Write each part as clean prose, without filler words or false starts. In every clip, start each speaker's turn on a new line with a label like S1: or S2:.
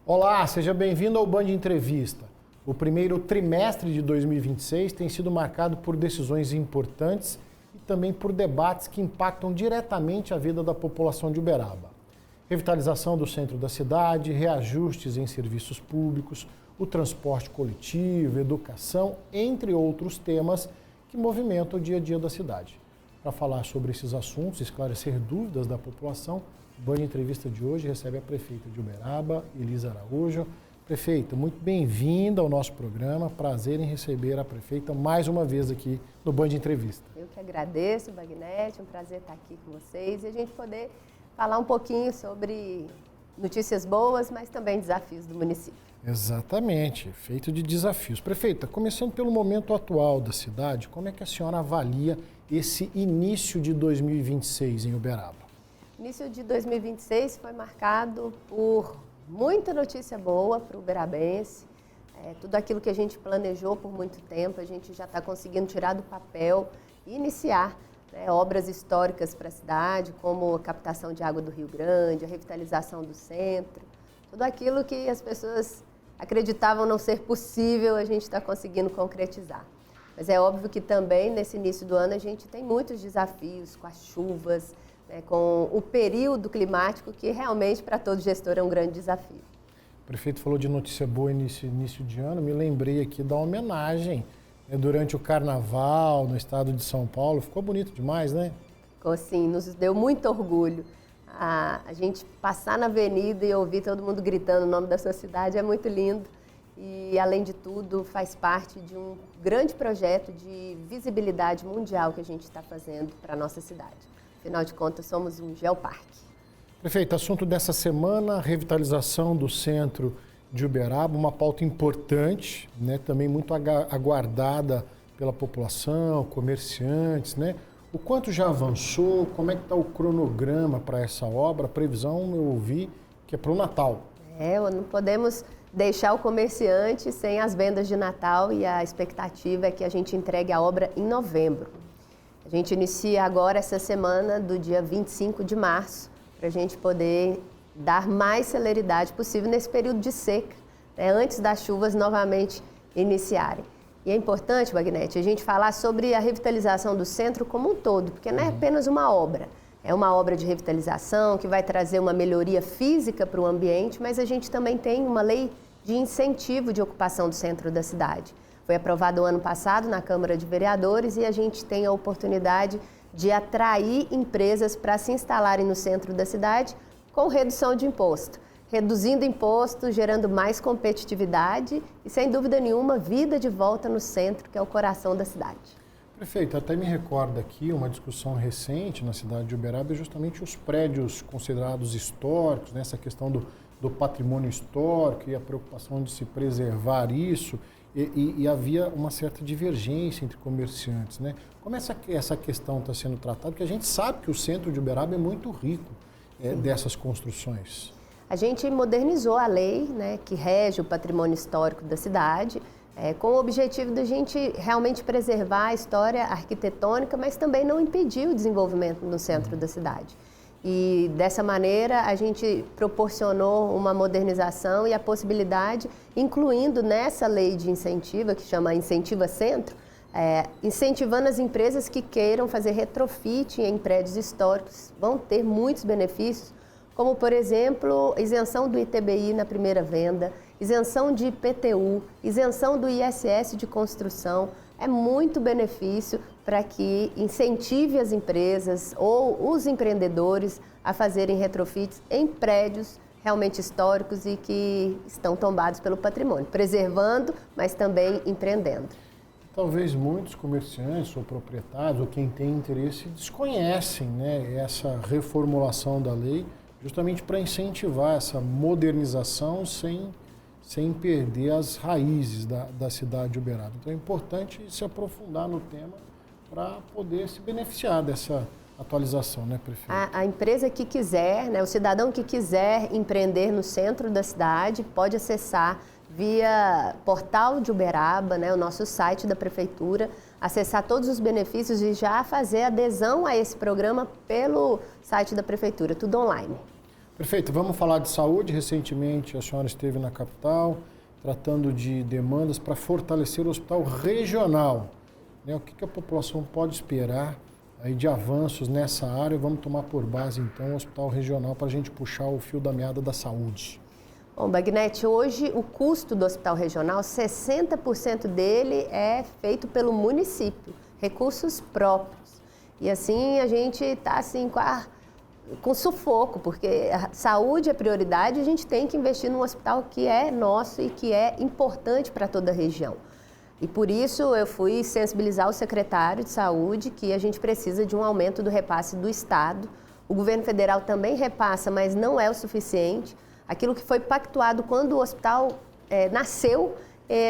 S1: Olá, seja bem-vindo ao Band Entrevista. O primeiro trimestre de 2026 tem sido marcado por decisões importantes e também por debates que impactam diretamente a vida da população de Uberaba. Revitalização do centro da cidade, reajustes em serviços públicos, o transporte coletivo, educação, entre outros temas que movimentam o dia a dia da cidade. Para falar sobre esses assuntos e esclarecer dúvidas da população, o Band Entrevista de hoje recebe a prefeita de Uberaba, Elisa Araújo. Prefeita, muito bem-vinda ao nosso programa. Prazer em receber a prefeita mais uma vez aqui no Band Entrevista.
S2: Eu que agradeço, Bagnete, um prazer estar aqui com vocês e a gente poder falar um pouquinho sobre notícias boas, mas também desafios do município.
S1: Exatamente, feito de desafios. Prefeita, começando pelo momento atual da cidade, como é que a senhora avalia esse início de 2026 em Uberaba?
S2: O início de 2026 foi marcado por muita notícia boa para o uberabense. Tudo aquilo que a gente planejou por muito tempo, a gente já está conseguindo tirar do papel e iniciar obras históricas para a cidade, como a captação de água do Rio Grande, a revitalização do centro. Tudo aquilo que as pessoas acreditavam não ser possível, a gente está conseguindo concretizar. Mas é óbvio que também, nesse início do ano, a gente tem muitos desafios com as chuvas, com o período climático, que realmente para todo gestor é um grande desafio.
S1: O prefeito falou de notícia boa nesse início de ano, me lembrei aqui da homenagem durante o Carnaval no estado de São Paulo. Ficou bonito demais, né?
S2: Ficou sim, nos deu muito orgulho. A gente passar na avenida e ouvir todo mundo gritando o nome da sua cidade é muito lindo. E, além de tudo, faz parte de um grande projeto de visibilidade mundial que a gente está fazendo para a nossa cidade. Afinal de contas, somos um geoparque.
S1: Prefeito, assunto dessa semana, revitalização do centro de Uberaba, uma pauta importante, também muito aguardada pela população, comerciantes, O quanto já avançou, como é que está o cronograma para essa obra? A previsão, eu ouvi, que é para o Natal.
S2: Não podemos deixar o comerciante sem as vendas de Natal e a expectativa é que a gente entregue a obra em novembro. A gente inicia agora essa semana do dia 25 de março para a gente poder dar mais celeridade possível nesse período de seca, antes das chuvas novamente iniciarem. E é importante, Bagnete, a gente falar sobre a revitalização do centro como um todo, porque não é apenas uma obra. É uma obra de revitalização que vai trazer uma melhoria física para o ambiente, mas a gente também tem uma lei de incentivo de ocupação do centro da cidade. Foi aprovado o ano passado na Câmara de Vereadores e a gente tem a oportunidade de atrair empresas para se instalarem no centro da cidade com redução de imposto. Reduzindo imposto, gerando mais competitividade e, sem dúvida nenhuma, vida de volta no centro, que é o coração da cidade.
S1: Prefeito, até me recorda aqui uma discussão recente na cidade de Uberaba, justamente os prédios considerados históricos, essa questão do patrimônio histórico e a preocupação de se preservar isso, e havia uma certa divergência entre comerciantes, Como essa questão está sendo tratada? Porque a gente sabe que o centro de Uberaba é muito rico dessas construções.
S2: A gente modernizou a lei, que rege o patrimônio histórico da cidade, com o objetivo de a gente realmente preservar a história arquitetônica, mas também não impedir o desenvolvimento no centro da cidade. E dessa maneira a gente proporcionou uma modernização e a possibilidade, incluindo nessa lei de incentivo, que chama Incentiva Centro, incentivando as empresas que queiram fazer retrofit em prédios históricos, vão ter muitos benefícios, como, por exemplo, isenção do ITBI na primeira venda, isenção de IPTU, isenção do ISS de construção. É muito benefício para que incentive as empresas ou os empreendedores a fazerem retrofits em prédios realmente históricos e que estão tombados pelo patrimônio, preservando, mas também empreendendo.
S1: Talvez muitos comerciantes ou proprietários ou quem tem interesse desconhecem essa reformulação da lei, justamente para incentivar essa modernização sem perder as raízes da cidade de Uberaba. Então é importante se aprofundar no tema para poder se beneficiar dessa atualização, prefeito?
S2: A empresa que quiser, o cidadão que quiser empreender no centro da cidade pode acessar via portal de Uberaba, o nosso site da prefeitura, acessar todos os benefícios e já fazer adesão a esse programa pelo site da prefeitura, tudo online.
S1: Perfeito, vamos falar de saúde. Recentemente a senhora esteve na capital tratando de demandas para fortalecer o hospital regional. O que a população pode esperar aí de avanços nessa área? Vamos tomar por base então o hospital regional para a gente puxar o fio da meada da saúde.
S2: Bom, Bagnete, hoje o custo do hospital regional, 60% dele é feito pelo município, recursos próprios. E assim a gente está assim, com sufoco, porque a saúde é prioridade e a gente tem que investir num hospital que é nosso e que é importante para toda a região. E por isso eu fui sensibilizar o secretário de saúde que a gente precisa de um aumento do repasse do Estado. O governo federal também repassa, mas não é o suficiente. Aquilo que foi pactuado quando o hospital nasceu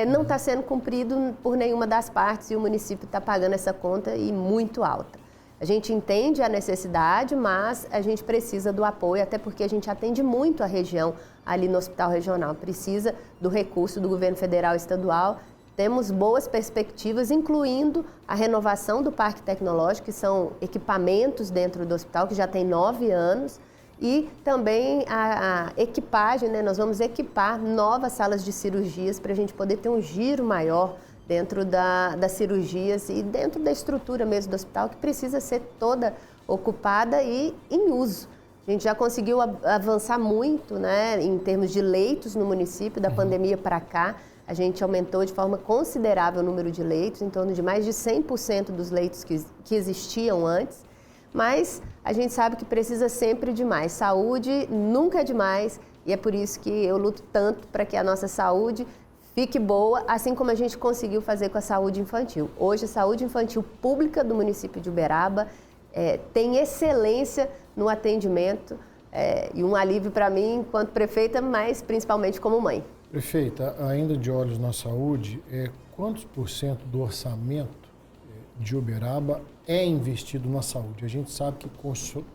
S2: não está sendo cumprido por nenhuma das partes e o município está pagando essa conta e muito alta. A gente entende a necessidade, mas a gente precisa do apoio, até porque a gente atende muito a região ali no hospital regional. Precisa do recurso do governo federal e estadual. Temos boas perspectivas, incluindo a renovação do parque tecnológico, que são equipamentos dentro do hospital, que já tem 9 anos. E também a equipagem, né? Nós vamos equipar novas salas de cirurgias para a gente poder ter um giro maior dentro das cirurgias e dentro da estrutura mesmo do hospital, que precisa ser toda ocupada e em uso. A gente já conseguiu avançar muito, né, em termos de leitos no município, da pandemia para cá. A gente aumentou de forma considerável o número de leitos, em torno de mais de 100% dos leitos que existiam antes. Mas a gente sabe que precisa sempre de mais. Saúde nunca é demais e é por isso que eu luto tanto para que a nossa saúde fique boa, assim como a gente conseguiu fazer com a saúde infantil. Hoje, a saúde infantil pública do município de Uberaba tem excelência no atendimento e um alívio para mim enquanto prefeita, mas principalmente como mãe.
S1: Prefeita, ainda de olhos na saúde, quantos % do orçamento de Uberaba é investido na saúde? A gente sabe que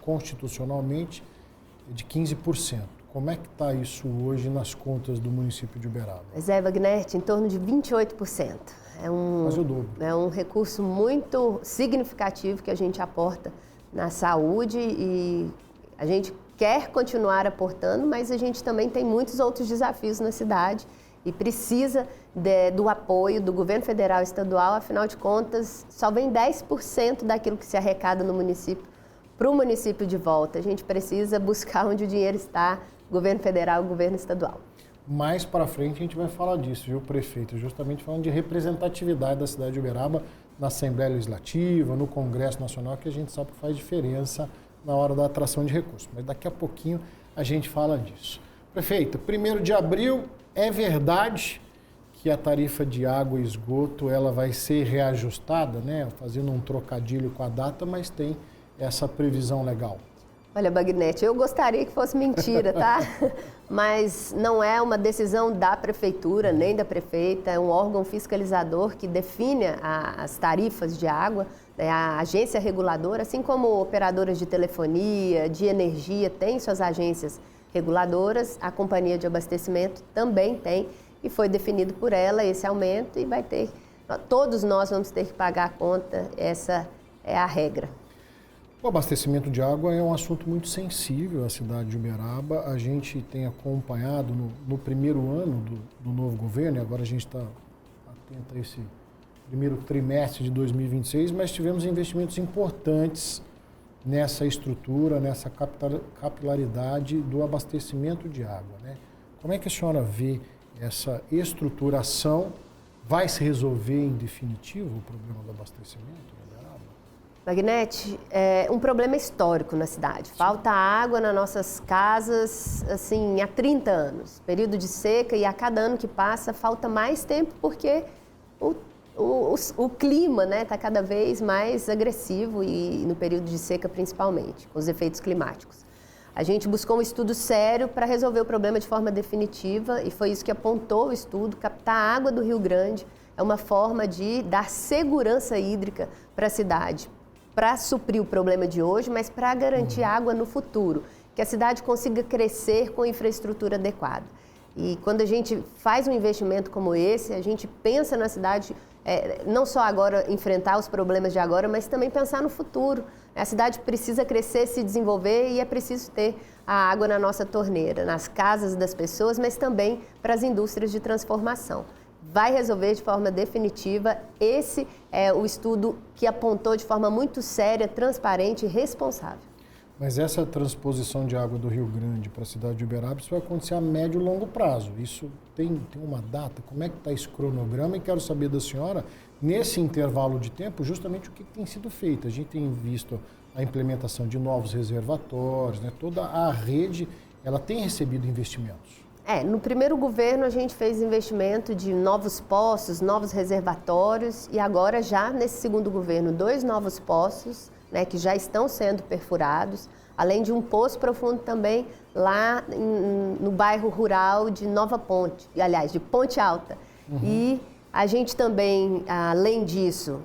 S1: constitucionalmente é de 15%. Como é que está isso hoje nas contas do município de Uberaba?
S2: Pois é, Wagner, em torno de 28%.
S1: Quase o dobro.
S2: É um recurso muito significativo que a gente aporta na saúde e a gente quer continuar aportando, mas a gente também tem muitos outros desafios na cidade e precisa do apoio do governo federal e estadual. Afinal de contas, só vem 10% daquilo que se arrecada no município para o município de volta. A gente precisa buscar onde o dinheiro está, governo federal e governo estadual.
S1: Mais para frente a gente vai falar disso, viu, prefeito? Justamente falando de representatividade da cidade de Uberaba na Assembleia Legislativa, no Congresso Nacional, que a gente sabe que faz diferença na hora da atração de recursos. Mas daqui a pouquinho a gente fala disso. Prefeito, 1º de abril, é verdade que a tarifa de água e esgoto ela vai ser reajustada, né? Fazendo um trocadilho com a data, mas tem essa previsão legal.
S2: Olha, Bagnete, eu gostaria que fosse mentira, tá? Mas não é uma decisão da prefeitura, nem da prefeita, é um órgão fiscalizador que define as tarifas de água, né? A agência reguladora, assim como operadoras de telefonia, de energia, tem suas agências reguladoras, a companhia de abastecimento também tem, e foi definido por ela esse aumento e vai ter, todos nós vamos ter que pagar a conta, essa é a regra.
S1: O abastecimento de água é um assunto muito sensível à cidade de Uberaba. A gente tem acompanhado no primeiro ano do novo governo, e agora a gente está atento a esse primeiro trimestre de 2026, mas tivemos investimentos importantes nessa estrutura, nessa capilaridade do abastecimento de água, né? Como é que a senhora vê essa estruturação? Vai se resolver em definitivo o problema do abastecimento?
S2: Bagnete, é um problema histórico na cidade. Falta água nas nossas casas, assim, há 30 anos. Período de seca e a cada ano que passa falta mais tempo porque o clima, né, está cada vez mais agressivo e no período de seca principalmente, com os efeitos climáticos. A gente buscou um estudo sério para resolver o problema de forma definitiva e foi isso que apontou o estudo. Captar a água do Rio Grande é uma forma de dar segurança hídrica para a cidade, para suprir o problema de hoje, mas para garantir água no futuro, que a cidade consiga crescer com infraestrutura adequada. E quando a gente faz um investimento como esse, a gente pensa na cidade, não só agora enfrentar os problemas de agora, mas também pensar no futuro. A cidade precisa crescer, se desenvolver e é preciso ter a água na nossa torneira, nas casas das pessoas, mas também para as indústrias de transformação. Vai resolver de forma definitiva. Esse é o estudo que apontou de forma muito séria, transparente e responsável.
S1: Mas essa transposição de água do Rio Grande para a cidade de Uberaba, isso vai acontecer a médio e longo prazo. Isso tem uma data? Como é que está esse cronograma? E quero saber da senhora, nesse intervalo de tempo, justamente o que tem sido feito. A gente tem visto a implementação de novos reservatórios, né? Toda a rede, ela tem recebido investimentos.
S2: No primeiro governo a gente fez investimento de novos poços, novos reservatórios e agora já nesse segundo governo 2 novos poços, né, que já estão sendo perfurados, além de um poço profundo também lá no bairro rural de Nova Ponte, aliás, de Ponte Alta. E a gente também, além disso,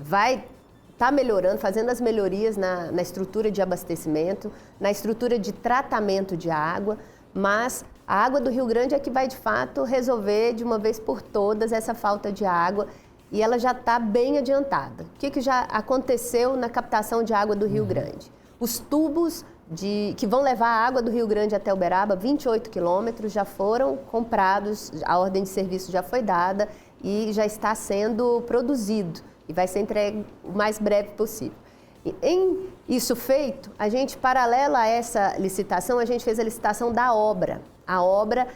S2: vai estar melhorando, fazendo as melhorias na estrutura de abastecimento, na estrutura de tratamento de água, mas a água do Rio Grande é que vai, de fato, resolver de uma vez por todas essa falta de água e ela já está bem adiantada. O que já aconteceu na captação de água do Rio Grande? Os tubos que vão levar a água do Rio Grande até Uberaba, 28 quilômetros, já foram comprados, a ordem de serviço já foi dada e já está sendo produzido e vai ser entregue o mais breve possível. Em isso feito, a gente, paralelo a essa licitação, a gente fez a licitação da obra. A obra,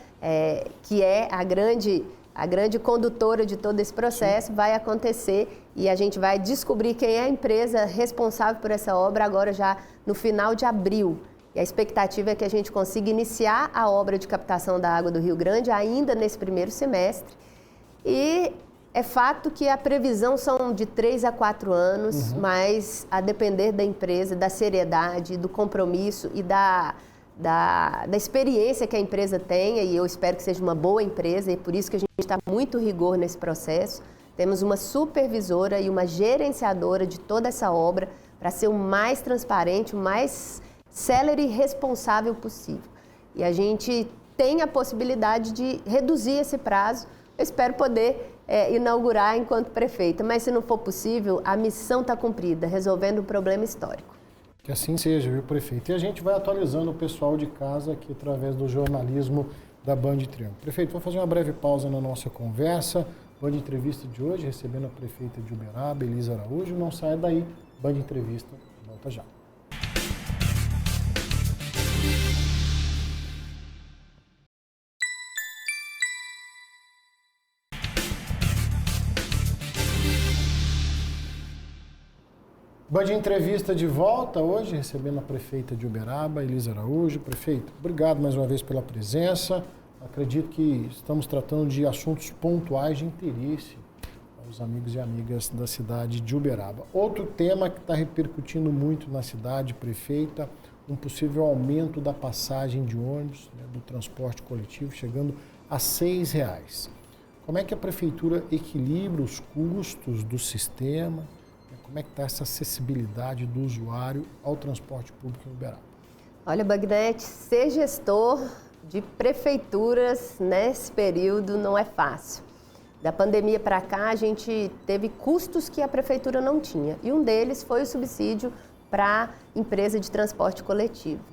S2: que é a grande condutora de todo esse processo, vai acontecer e a gente vai descobrir quem é a empresa responsável por essa obra agora já no final de abril. E a expectativa é que a gente consiga iniciar a obra de captação da água do Rio Grande ainda nesse primeiro semestre. E é fato que a previsão são de 3 a 4 anos, mas a depender da empresa, da seriedade, do compromisso e da experiência que a empresa tenha, e eu espero que seja uma boa empresa, e por isso que a gente está muito rigor nesse processo. Temos uma supervisora e uma gerenciadora de toda essa obra para ser o mais transparente, o mais célere e responsável possível. E a gente tem a possibilidade de reduzir esse prazo. Eu espero poder inaugurar enquanto prefeita, mas se não for possível, a missão está cumprida, resolvendo um problema histórico.
S1: Que assim seja, viu, prefeito? E a gente vai atualizando o pessoal de casa aqui através do jornalismo da Band Triângulo. Prefeito, vou fazer uma breve pausa na nossa conversa. Band Entrevista de hoje, recebendo a prefeita de Uberaba, Elisa Araújo. Não saia daí, Band Entrevista volta já. Band Entrevista de volta hoje, recebendo a prefeita de Uberaba, Elisa Araújo. Prefeito, obrigado mais uma vez pela presença. Acredito que estamos tratando de assuntos pontuais de interesse aos amigos e amigas da cidade de Uberaba. Outro tema que está repercutindo muito na cidade, prefeita, um possível aumento da passagem de ônibus, né, do transporte coletivo, chegando a R$ 6. Como é que a prefeitura equilibra os custos do sistema? Como é que está essa acessibilidade do usuário ao transporte público em Uberaba?
S2: Olha, Bagnete, ser gestor de prefeituras nesse período não é fácil. Da pandemia para cá, a gente teve custos que a prefeitura não tinha. E um deles foi o subsídio para a empresa de transporte coletivo.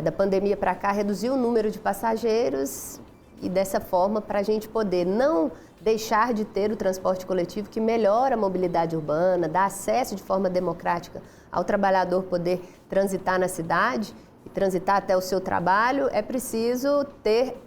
S2: Da pandemia para cá, reduziu o número de passageiros e dessa forma, para a gente poder não deixar de ter o transporte coletivo que melhora a mobilidade urbana, dá acesso de forma democrática ao trabalhador poder transitar na cidade e transitar até o seu trabalho, é preciso ter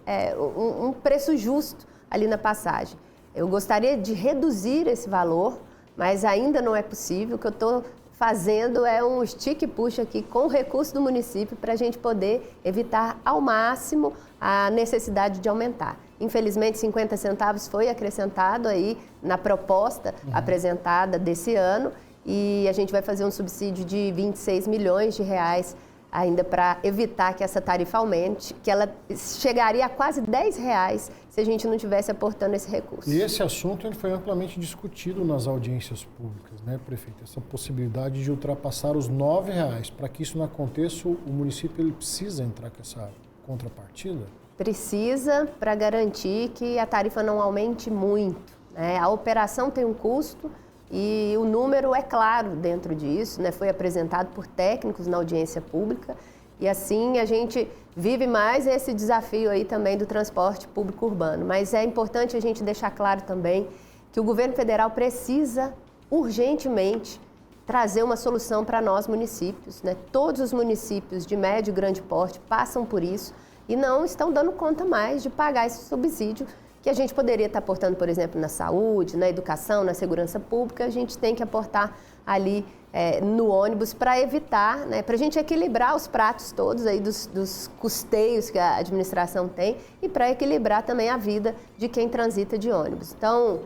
S2: um preço justo ali na passagem. Eu gostaria de reduzir esse valor, mas ainda não é possível. O que eu estou fazendo é um stick e push aqui com o recurso do município para a gente poder evitar ao máximo a necessidade de aumentar. Infelizmente, 50 centavos foi acrescentado aí na proposta apresentada desse ano e a gente vai fazer um subsídio de 26 milhões de reais ainda para evitar que essa tarifa aumente, que ela chegaria a quase R$10 se a gente não tivesse aportando esse recurso.
S1: E esse assunto ele foi amplamente discutido nas audiências públicas, né, prefeito? Essa possibilidade de ultrapassar os R$9. Para que isso não aconteça, o município ele precisa entrar com essa contrapartida?
S2: precisa para garantir que a tarifa não aumente muito, né? A operação tem um custo e o número é claro dentro disso, né? Foi apresentado por técnicos na audiência pública e assim a gente vive mais esse desafio aí também do transporte público urbano. Mas é importante a gente deixar claro também que o governo federal precisa urgentemente trazer uma solução para nós municípios, né? Todos os municípios de médio e grande porte passam por isso e não estão dando conta mais de pagar esse subsídio que a gente poderia estar aportando, por exemplo, na saúde, na educação, na segurança pública. A gente tem que aportar ali no ônibus para evitar, né, para a gente equilibrar os pratos todos aí dos custeios que a administração tem e para equilibrar também a vida de quem transita de ônibus. Então,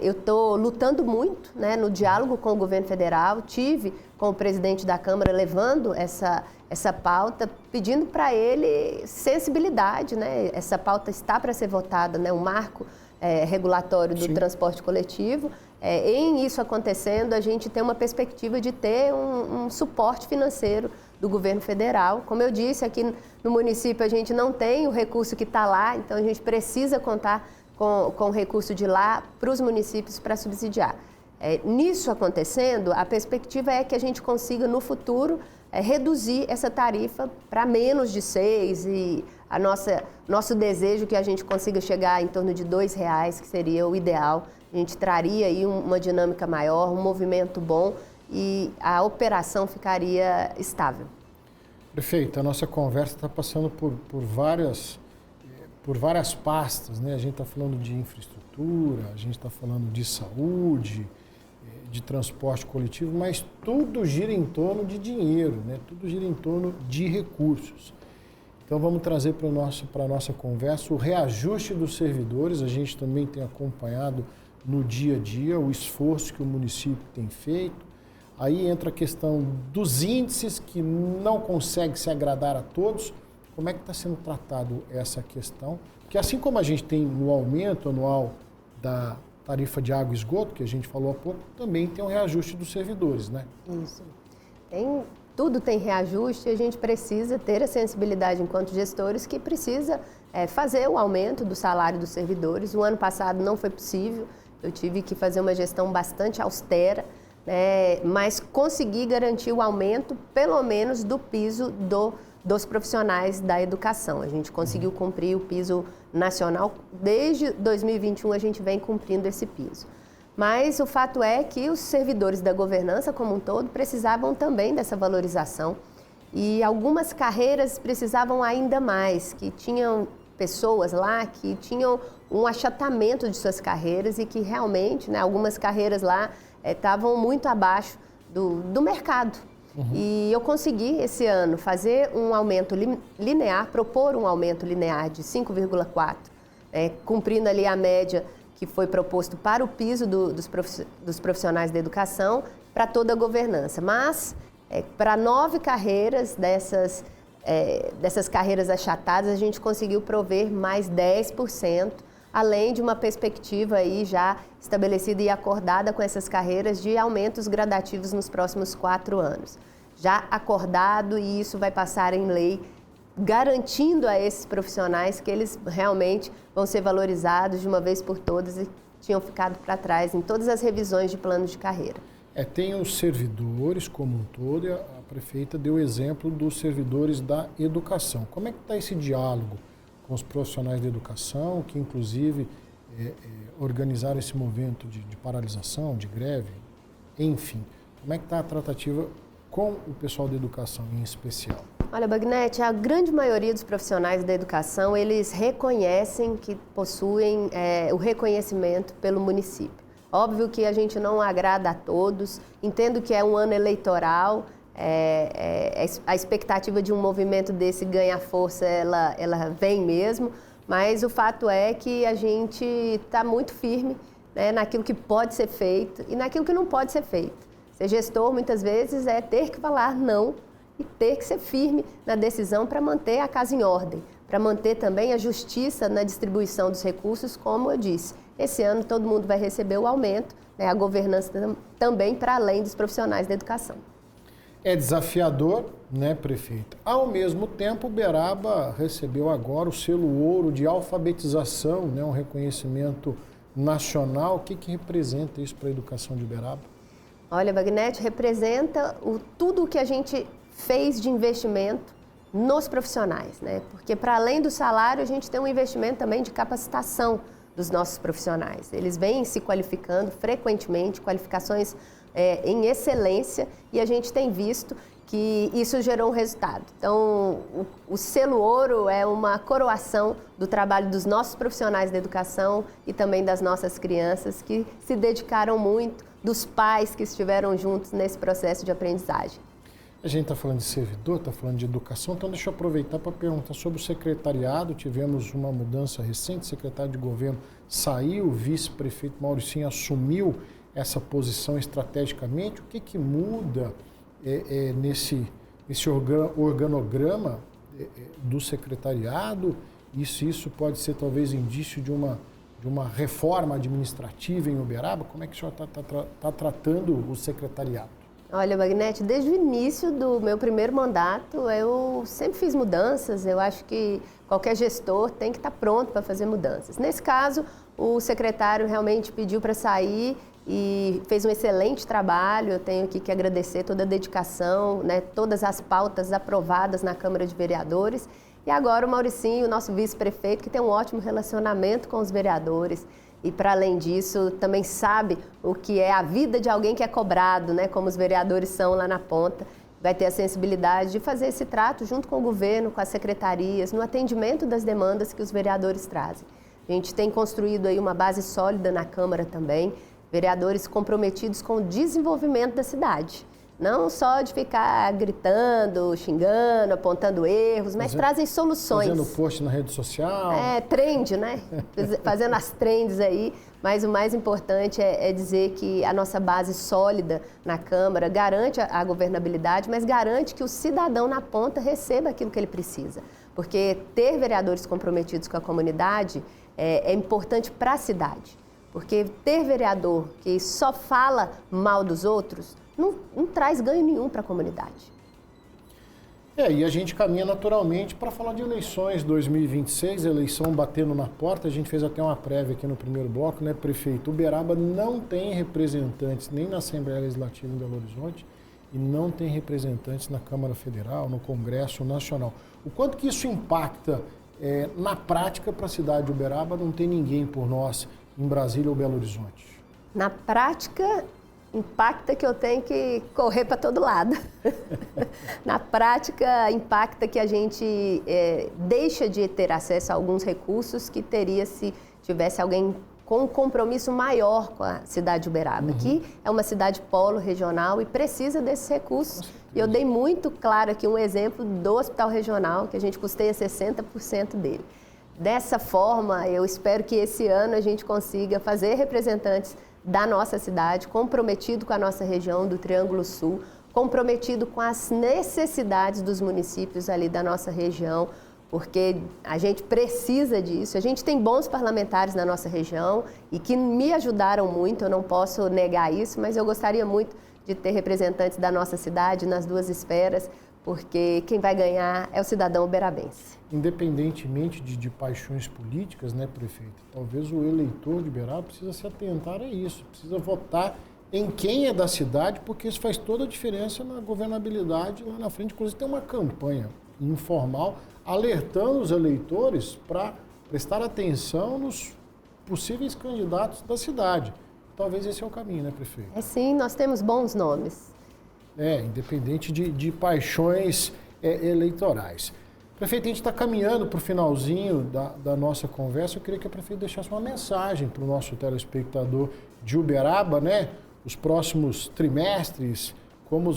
S2: eu estou lutando muito, né, no diálogo com o governo federal, tive com o presidente da Câmara levando essa pauta, pedindo para ele sensibilidade, né? Essa pauta está para ser votada, né? O marco regulatório do transporte coletivo. Em isso acontecendo, a gente tem uma perspectiva de ter um suporte financeiro do governo federal. Como eu disse, aqui no município a gente não tem o recurso que está lá, então a gente precisa contar com o recurso de lá para os municípios para subsidiar. Nisso acontecendo, a perspectiva é que a gente consiga, no futuro, reduzir essa tarifa para menos de 6 e nosso desejo que a gente consiga chegar em torno de R$2, que seria o ideal. A gente traria aí uma dinâmica maior, um movimento bom e a operação ficaria estável.
S1: Prefeito, a nossa conversa está passando por várias pastas, né? A gente está falando de infraestrutura, a gente está falando de saúde, de transporte coletivo, mas tudo gira em torno de dinheiro, né? Tudo gira em torno de recursos. Então vamos trazer para a nossa conversa o reajuste dos servidores. A gente também tem acompanhado no dia a dia o esforço que o município tem feito. Aí entra a questão dos índices que não consegue se agradar a todos. Como é que está sendo tratado essa questão? Porque assim como a gente tem no aumento anual da tarifa de água e esgoto, que a gente falou há pouco, também tem um reajuste dos servidores, né?
S2: Isso. Tudo tem reajuste e a gente precisa ter a sensibilidade enquanto gestores que precisa fazer o aumento do salário dos servidores. O ano passado não foi possível, eu tive que fazer uma gestão bastante austera, né, mas consegui garantir o aumento, pelo menos, do piso dos profissionais da educação. A gente conseguiu cumprir o piso nacional. Desde 2021 a gente vem cumprindo esse piso. Mas o fato é que os servidores da governança como um todo precisavam também dessa valorização e algumas carreiras precisavam ainda mais, que tinham pessoas lá que tinham um achatamento de suas carreiras e que realmente, né, algumas carreiras lá estavam muito abaixo do mercado. E eu consegui, esse ano, fazer um aumento linear, propor um aumento linear de 5,4, cumprindo ali a média que foi proposto para o piso dos profissionais da educação, para toda a governança. Mas, para 9 carreiras dessas carreiras achatadas, a gente conseguiu prover mais 10%, além de uma perspectiva aí já estabelecida e acordada com essas carreiras de aumentos gradativos nos próximos 4 anos. Já acordado, e isso vai passar em lei, garantindo a esses profissionais que eles realmente vão ser valorizados de uma vez por todas e tinham ficado para trás em todas as revisões de planos de carreira.
S1: Tem os servidores como um todo, e a prefeita deu o exemplo dos servidores da educação. Como é que está esse diálogo com os profissionais da educação, que inclusive organizaram esse movimento de paralisação, de greve, enfim? Como é que está a tratativa com o pessoal da educação em especial?
S2: Olha, Bagnete, a grande maioria dos profissionais da educação, eles reconhecem que possuem o reconhecimento pelo município. Óbvio que a gente não agrada a todos, entendo que é um ano eleitoral, a expectativa de um movimento desse ganhar força, ela vem mesmo, mas o fato é que a gente está muito firme, né, naquilo que pode ser feito e naquilo que não pode ser feito. Ser gestor, muitas vezes, é ter que falar não e ter que ser firme na decisão para manter a casa em ordem, para manter também a justiça na distribuição dos recursos, como eu disse. Esse ano todo mundo vai receber o aumento, né, a governança também para além dos profissionais da educação.
S1: É desafiador, né, prefeito? Ao mesmo tempo, Uberaba recebeu agora o selo ouro de alfabetização, né, um reconhecimento nacional. O que representa isso para a educação de Uberaba?
S2: Olha, Wagner, representa tudo o que a gente fez de investimento nos profissionais, né? Porque para além do salário, a gente tem um investimento também de capacitação dos nossos profissionais. Eles vêm se qualificando frequentemente, qualificações em excelência, e a gente tem visto que isso gerou um resultado. Então, o selo ouro é uma coroação do trabalho dos nossos profissionais da educação e também das nossas crianças que se dedicaram muito, dos pais que estiveram juntos nesse processo de aprendizagem.
S1: A gente está falando de servidor, está falando de educação, então deixa eu aproveitar para perguntar sobre o secretariado. Tivemos uma mudança recente, o secretário de governo saiu, o vice-prefeito Mauricinho assumiu essa posição estrategicamente. O que muda nesse organograma do secretariado? Isso pode ser talvez indício de uma reforma administrativa em Uberaba? Como é que o senhor está tratando o secretariado?
S2: Olha, Magnete, desde o início do meu primeiro mandato, eu sempre fiz mudanças. Eu acho que qualquer gestor tem que estar pronto para fazer mudanças. Nesse caso, o secretário realmente pediu para sair e fez um excelente trabalho. Eu tenho aqui que agradecer toda a dedicação, né, todas as pautas aprovadas na Câmara de Vereadores. E agora o Mauricinho, nosso vice-prefeito, que tem um ótimo relacionamento com os vereadores. E, para além disso, também sabe o que é a vida de alguém que é cobrado, né? Como os vereadores são lá na ponta. Vai ter a sensibilidade de fazer esse trato junto com o governo, com as secretarias, no atendimento das demandas que os vereadores trazem. A gente tem construído aí uma base sólida na Câmara também, vereadores comprometidos com o desenvolvimento da cidade. Não só de ficar gritando, xingando, apontando erros, mas trazem soluções.
S1: Fazendo post na rede social.
S2: Trend, né? Fazendo as trends aí. Mas o mais importante é dizer que a nossa base sólida na Câmara garante a governabilidade, mas garante que o cidadão na ponta receba aquilo que ele precisa. Porque ter vereadores comprometidos com a comunidade é importante para a cidade. Porque ter vereador que só fala mal dos outros não traz ganho nenhum para a comunidade.
S1: E a gente caminha naturalmente para falar de eleições 2026, eleição batendo na porta. A gente fez até uma prévia aqui no primeiro bloco, né, prefeito? Uberaba não tem representantes nem na Assembleia Legislativa em Belo Horizonte e não tem representantes na Câmara Federal, no Congresso Nacional. O quanto que isso impacta na prática para a cidade de Uberaba? Não tem ninguém por nós em Brasília ou Belo Horizonte.
S2: Na prática, impacta que eu tenho que correr para todo lado. Na prática, impacta que a gente deixa de ter acesso a alguns recursos que teria se tivesse alguém com um compromisso maior com a cidade de Uberaba, que é uma cidade polo regional e precisa desses recursos. E eu dei muito claro aqui um exemplo do Hospital Regional, que a gente custeia 60% dele. Dessa forma, eu espero que esse ano a gente consiga fazer representantes da nossa cidade, comprometido com a nossa região do Triângulo Sul, comprometido com as necessidades dos municípios ali da nossa região, porque a gente precisa disso. A gente tem bons parlamentares na nossa região e que me ajudaram muito, eu não posso negar isso, mas eu gostaria muito de ter representantes da nossa cidade nas duas esferas, porque quem vai ganhar é o cidadão uberabense.
S1: Independentemente de paixões políticas, né, prefeito? Talvez o eleitor de Uberaba precisa se atentar a isso, precisa votar em quem é da cidade, porque isso faz toda a diferença na governabilidade lá na frente. Inclusive tem uma campanha informal alertando os eleitores para prestar atenção nos possíveis candidatos da cidade. Talvez esse é o caminho, né, prefeito?
S2: Sim, nós temos bons nomes.
S1: Independente de paixões eleitorais. Prefeito, a gente está caminhando para o finalzinho da nossa conversa. Eu queria que a prefeita deixasse uma mensagem para o nosso telespectador de Uberaba, né? Os próximos trimestres, como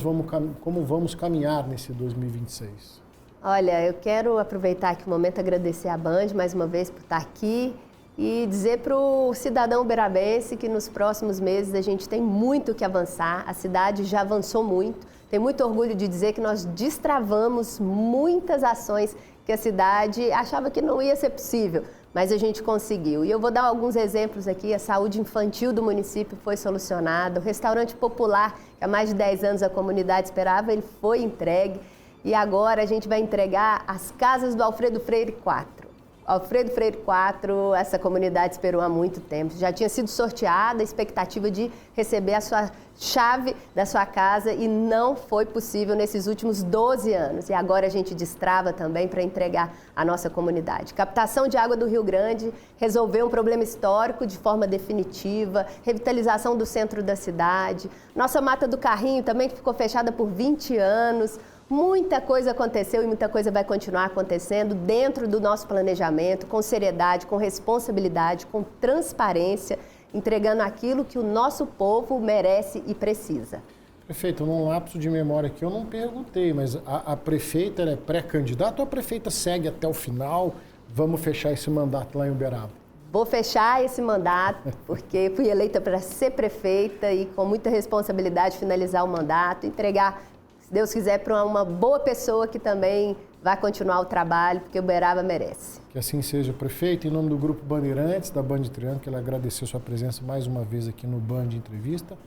S1: vamos caminhar nesse 2026.
S2: Olha, eu quero aproveitar aqui o momento e agradecer a Band mais uma vez por estar aqui e dizer para o cidadão uberabense que nos próximos meses a gente tem muito que avançar, a cidade já avançou muito. Tenho muito orgulho de dizer que nós destravamos muitas ações que a cidade achava que não ia ser possível, mas a gente conseguiu. E eu vou dar alguns exemplos aqui. A saúde infantil do município foi solucionada, o restaurante popular, que há mais de 10 anos a comunidade esperava, ele foi entregue. E agora a gente vai entregar as casas do Alfredo Freire 4. Alfredo Freire 4, essa comunidade esperou há muito tempo. Já tinha sido sorteada a expectativa de receber a sua chave da sua casa e não foi possível nesses últimos 12 anos. E agora a gente destrava também para entregar à nossa comunidade. Captação de água do Rio Grande, resolver um problema histórico de forma definitiva, revitalização do centro da cidade. Nossa Mata do Carrinho também, que ficou fechada por 20 anos. Muita coisa aconteceu e muita coisa vai continuar acontecendo dentro do nosso planejamento, com seriedade, com responsabilidade, com transparência, entregando aquilo que o nosso povo merece e precisa.
S1: Prefeito, num lapso de memória aqui, eu não perguntei, mas a prefeita é pré-candidata ou a prefeita segue até o final? Vamos fechar esse mandato lá em Uberaba?
S2: Vou fechar esse mandato, porque fui eleita para ser prefeita e com muita responsabilidade finalizar o mandato, entregar, se Deus quiser, para uma boa pessoa que também vai continuar o trabalho, porque Uberaba merece.
S1: Que assim seja, prefeito. Em nome do Grupo Bandeirantes, da Band Triângulo, quero agradecer a sua presença mais uma vez aqui no Band Entrevista.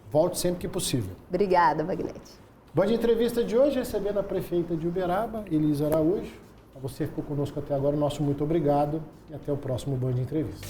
S1: Volte sempre que possível.
S2: Obrigada, Wagnete.
S1: Band Entrevista de hoje, recebendo a prefeita de Uberaba, Elisa Araújo. A você que ficou conosco até agora, nosso muito obrigado e até o próximo Band Entrevista.